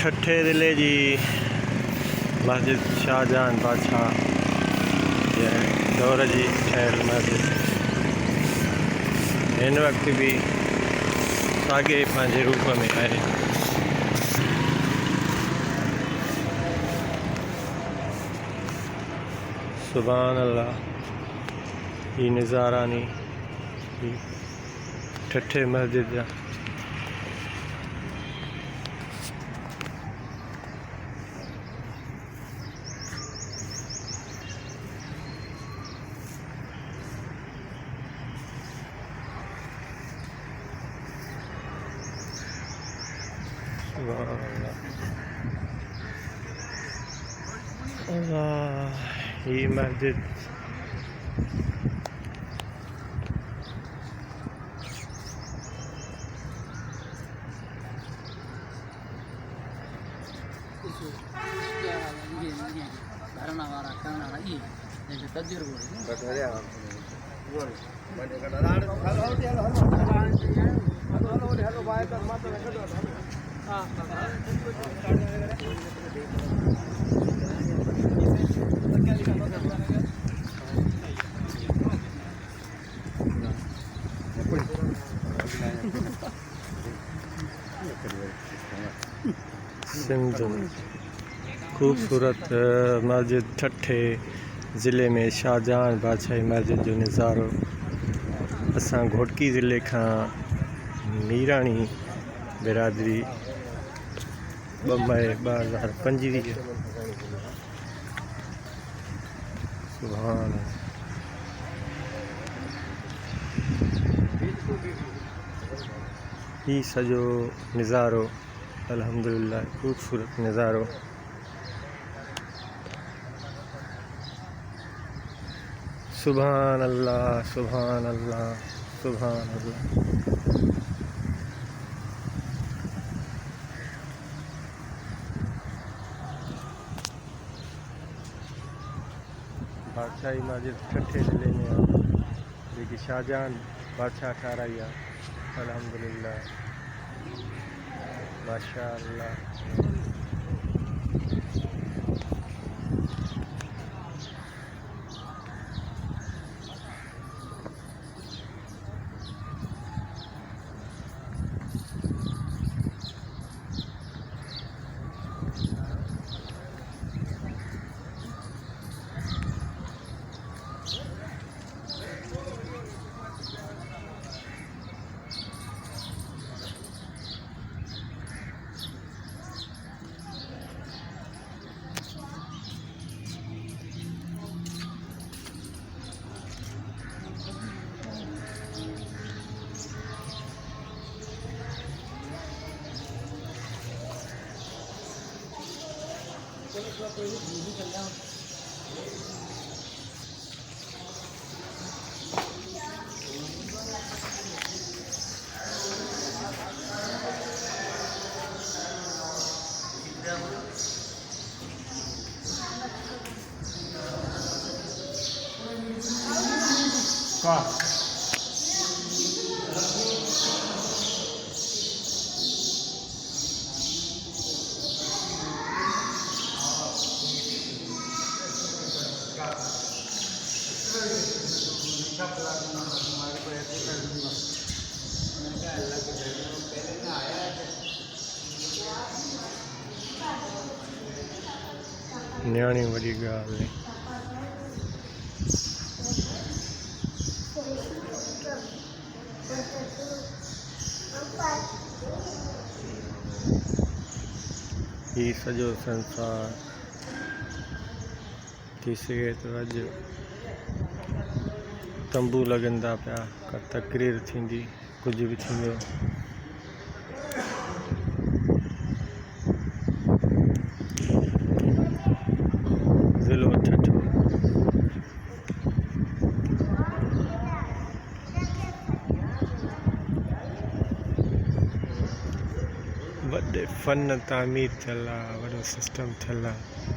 ठठे ज़िले की मस्जिद शाहजहान बादशाह दौर की ठहियल मस्जिद इन वक्त भी साॻे पंहिंजे रूप में आहे। सुभान अल्लाह, ये नज़ारा नहीं ठठे मस्जिद जा। अल्लाह, ये मस्जिद सिंध खूबसूरत मस्जिद ठठे ज़िले में शाहजहान बादशाही मस्जिद जो नज़ारो असां घोटकी ज़िले का मीराणी बिरादरी 2 मई 2025। सुभान ही सजो नज़ारो अल्हम्दुलिल्लाह खूबसूरत नज़ारो। सुभान अल्लाह, सुभान अल्लाह, सुभान अल्लाह। बादशाही मस्जिद ठठे ज़िले में जेकी शाहजहान बादशाह ठाराई आहे। अल्हम्दुलिल्लाह, माशाअल्लाह। न्याणी वॾी ॻाल्हि है। ही सॼो संसार थी सघे तो अॼु तंबू लॻंदा पिया, का तकरीर थींदी, कुछ भी थींदो। ज़िलो ठठो वॾे फन तामीर थियल आहे, वॾो सिस्टम थियल आहे।